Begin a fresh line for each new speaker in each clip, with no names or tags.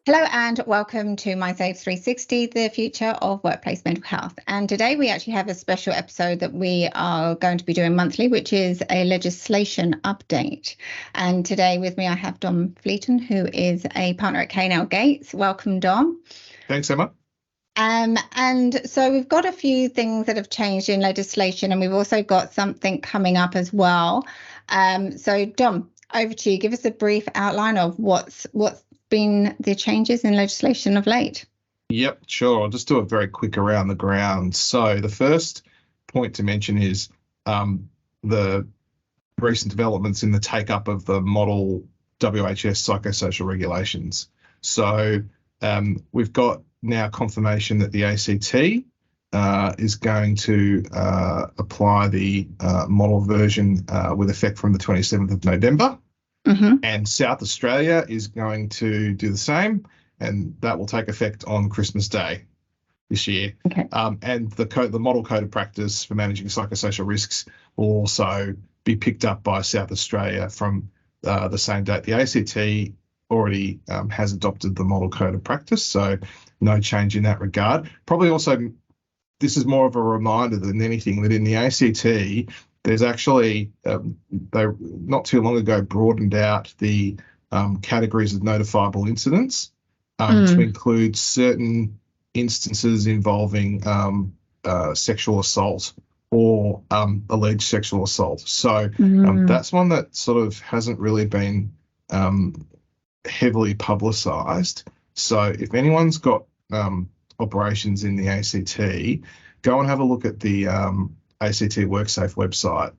Hello and welcome to My Safe 360, the future of workplace mental health. And today we actually have a special episode that we are going to be doing monthly, which is a legislation update. And today with me I have Dom Fleeton, who is a partner at K&L Gates. Welcome, Dom.
Thanks, Emma.
And so we've got a few things that have changed in legislation, and we've also got something coming up as well. So Dom, over to you. Give us a brief outline of what's been the changes in legislation of late.
Yep, sure. I'll just do a very quick around the ground. So the first point to mention is the recent developments in the take-up of the model WHS psychosocial regulations. So we've got now confirmation that the ACT is going to apply the model version with effect from the 27th of November.
Mm-hmm.
And South Australia is going to do the same, and that will take effect on Christmas Day this year.
Okay.
And the model code of practice for managing psychosocial risks will also be picked up by South Australia from the same date. The ACT already has adopted the model code of practice, so no change in that regard. Probably also, this is more of a reminder than anything that in the ACT, there's actually, they not too long ago broadened out the categories of notifiable incidents to include certain instances involving sexual assault or alleged sexual assault. So that's one that sort of hasn't really been heavily publicised. So if anyone's got operations in the ACT, go and have a look at the ACT WorkSafe website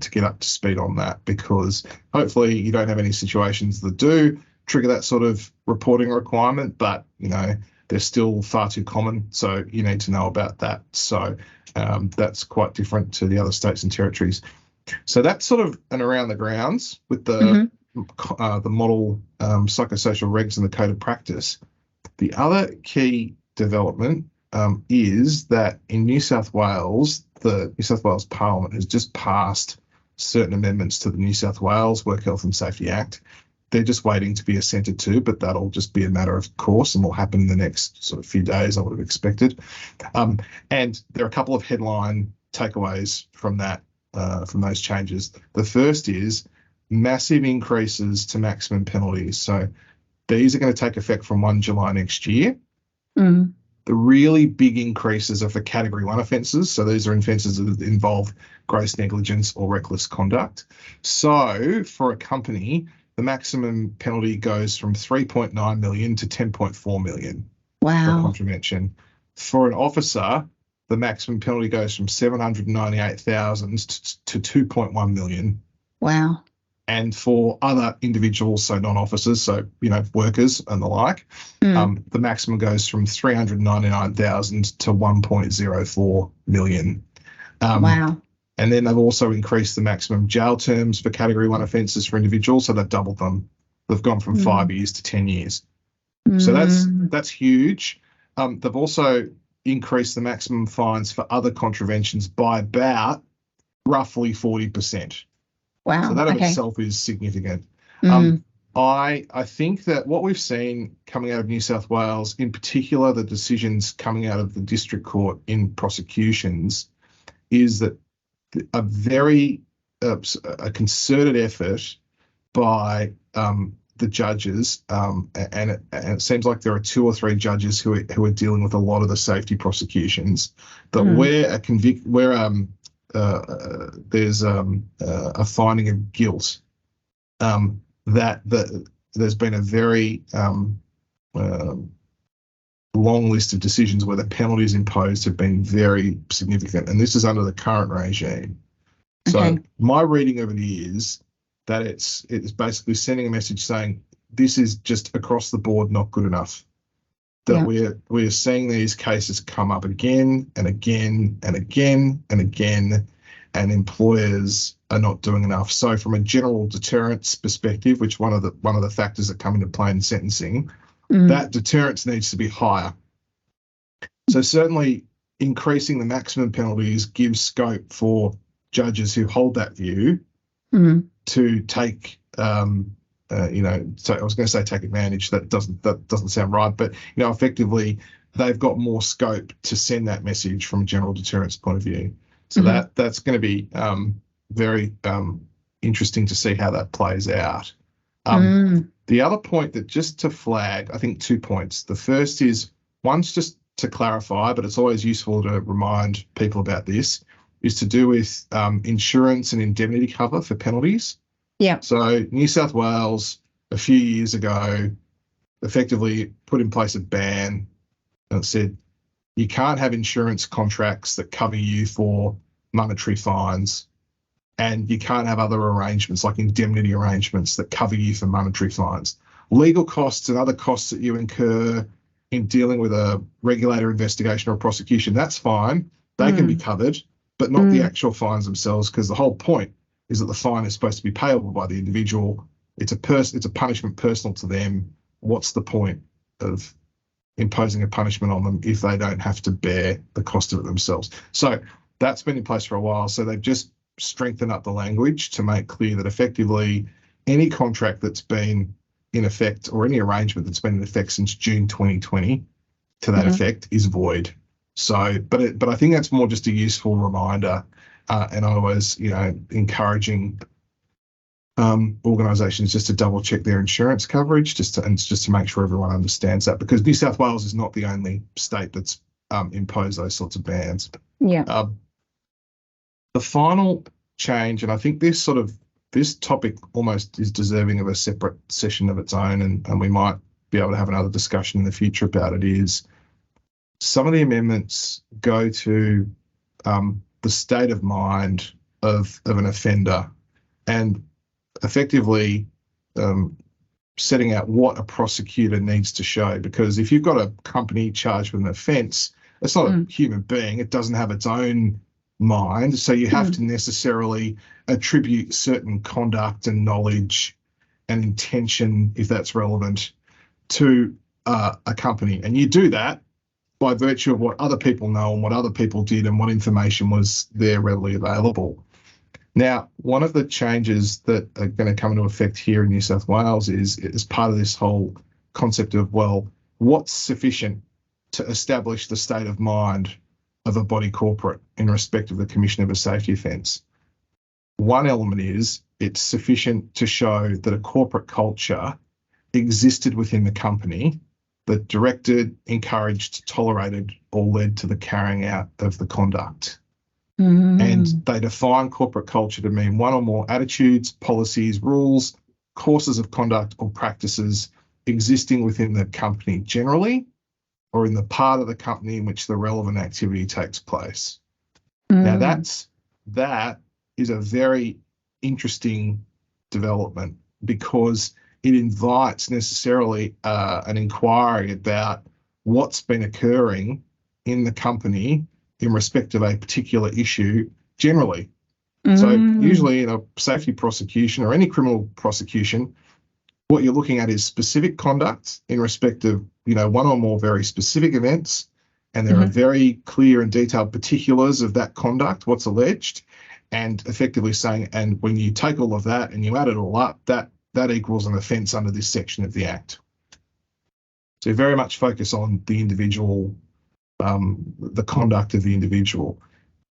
to get up to speed on that, because hopefully you don't have any situations that do trigger that sort of reporting requirement, but they're still far too common, so you need to know about that. So that's quite different to the other states and territories. So that's sort of an around the grounds with the model psychosocial regs and the code of practice. The other key development is that in New South Wales, the New South Wales Parliament has just passed certain amendments to the New South Wales Work Health and Safety Act. They're just waiting to be assented to, but that'll just be a matter of course and will happen in the next sort of few days, I would have expected. And there are a couple of headline takeaways from that, from those changes. The first is massive increases to maximum penalties. So these are going to take effect from 1 July next year. The really big increases are for Category 1 offences. So these are offences that involve gross negligence or reckless conduct. So for a company, the maximum penalty goes from 3.9 million to 10.4 million.
Wow.
For contravention. For an officer, the maximum penalty goes from 798,000 to 2.1 million.
Wow.
And for other individuals, so non-officers, so, workers and the like, the maximum goes from 399,000 to 1.04 million.
Wow. And
then they've also increased the maximum jail terms for Category 1 offences for individuals, so they've doubled them. They've gone from 5 years to 10 years. So that's huge. They've also increased the maximum fines for other contraventions by about roughly 40%.
Wow.
So that of itself is significant. I think that what we've seen coming out of New South Wales, in particular the decisions coming out of the district court in prosecutions, is that a very a concerted effort by the judges, and it seems like there are 2 or 3 judges who are dealing with a lot of the safety prosecutions, that there's a finding of guilt, that there's been a very long list of decisions where the penalties imposed have been very significant, and this is under the current regime. Okay. So my reading of it is that it's basically sending a message saying this is just across the board not good enough. That we're seeing these cases come up again and again and again and again, and employers are not doing enough. So from a general deterrence perspective, which one of the factors that come into play in sentencing, that deterrence needs to be higher. So certainly increasing the maximum penalties gives scope for judges who hold that view to take so I was going to say take advantage. That doesn't sound right, but effectively they've got more scope to send that message from a general deterrence point of view. So that's going to be very interesting to see how that plays out. The other point that just to flag, I think 2 points. The first is, one's just to clarify, but it's always useful to remind people about this, is to do with insurance and indemnity cover for penalties.
Yeah.
So New South Wales a few years ago effectively put in place a ban that said you can't have insurance contracts that cover you for monetary fines, and you can't have other arrangements like indemnity arrangements that cover you for monetary fines. Legal costs and other costs that you incur in dealing with a regulator investigation or prosecution, that's fine. They can be covered, but not the actual fines themselves, because the whole point is that the fine is supposed to be payable by the individual. It's a punishment personal to them. What's the point of imposing a punishment on them if they don't have to bear the cost of it themselves? So that's been in place for a while. So they've just strengthened up the language to make clear that effectively any contract that's been in effect, or any arrangement that's been in effect since June 2020 to that effect, is void. So, but I think that's more just a useful reminder, and I was, encouraging organisations just to double check their insurance coverage, just to make sure everyone understands that, because New South Wales is not the only state that's imposed those sorts of bans.
Yeah.
The final change, and I think this topic almost is deserving of a separate session of its own, and we might be able to have another discussion in the future about it, is some of the amendments go to the state of mind of an offender, and effectively setting out what a prosecutor needs to show. Because if you've got a company charged with an offence, it's not a human being. It doesn't have its own mind. So you have to necessarily attribute certain conduct and knowledge and intention, if that's relevant, to a company. And you do that by virtue of what other people know and what other people did and what information was there readily available. Now, one of the changes that are going to come into effect here in New South Wales is part of this whole concept of, well, what's sufficient to establish the state of mind of a body corporate in respect of the commission of a safety offence. One element is it's sufficient to show that a corporate culture existed within the company that directed, encouraged, tolerated, or led to the carrying out of the conduct. And they define corporate culture to mean one or more attitudes, policies, rules, courses of conduct, or practices existing within the company generally, or in the part of the company in which the relevant activity takes place. Now, that is a very interesting development, because it invites necessarily an inquiry about what's been occurring in the company in respect of a particular issue generally. So usually in a safety prosecution or any criminal prosecution, what you're looking at is specific conduct in respect of, one or more very specific events, and there are very clear and detailed particulars of that conduct, what's alleged, and effectively saying, and when you take all of that and you add it all up, that equals an offence under this section of the Act. So you very much focus on the individual, the conduct of the individual,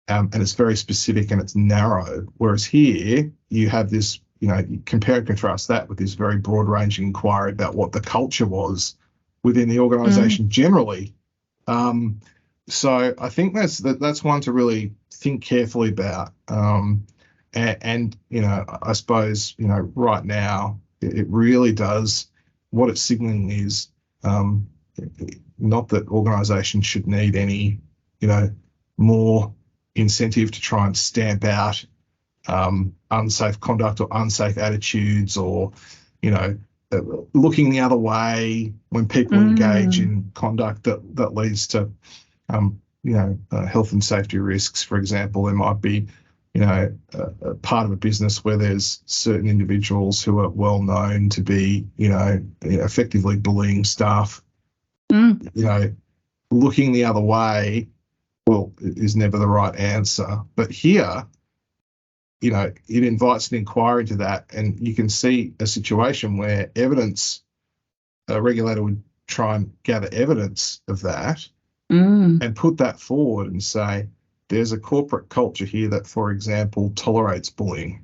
and it's very specific and it's narrow. Whereas here you have this, you compare and contrast that with this very broad-ranging inquiry about what the culture was within the organisation generally. So I think that's one to really think carefully about. And I suppose, right now it really does, what it's signalling is not that organisations should need any, more incentive to try and stamp out unsafe conduct or unsafe attitudes, or, looking the other way when people engage in conduct that leads to, health and safety risks. For example, there might be, a part of a business where there's certain individuals who are well known to be, effectively bullying staff. Looking the other way, well, is never the right answer. But here, it invites an inquiry into that, and you can see a situation where a regulator would try and gather evidence of that and put that forward and say, there's a corporate culture here that, for example, tolerates bullying.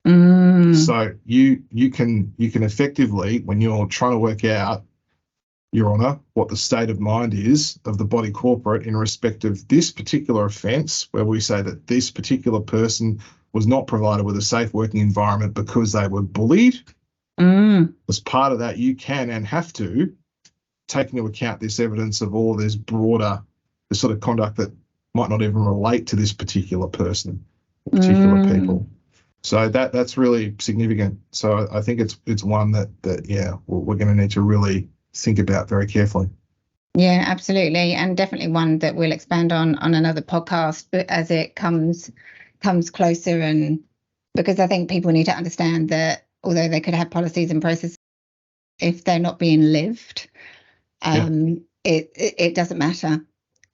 So you can effectively, when you're trying to work out, Your Honour, what the state of mind is of the body corporate in respect of this particular offence, where we say that this particular person was not provided with a safe working environment because they were bullied. As part of that, you can and have to take into account this evidence of all this broader, the sort of conduct that might not even relate to this particular person, particular people. So that's really significant. So I think it's one that we're going to need to really think about very carefully.
Yeah, absolutely, and definitely one that we'll expand on another podcast, but as it comes closer, and because I think people need to understand that although they could have policies and processes, if they're not being lived, it doesn't matter.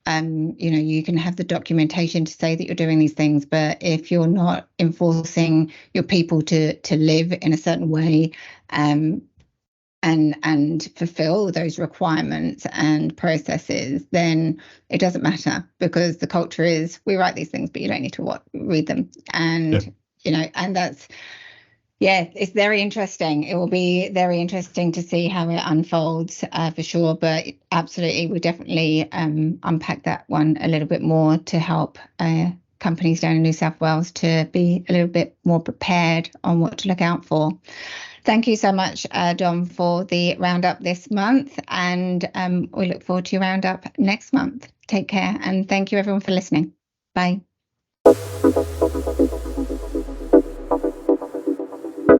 You can have the documentation to say that you're doing these things, but if you're not enforcing your people to live in a certain way, and fulfill those requirements and processes, then it doesn't matter, because the culture is, we write these things, but you don't need to read them. And, and that's, it's very interesting. It will be very interesting to see how it unfolds for sure. But absolutely, we'll definitely unpack that one a little bit more to help companies down in New South Wales to be a little bit more prepared on what to look out for. Thank you so much, Dom, for the roundup this month, and we look forward to your roundup next month. Take care, and thank you everyone for listening. Bye.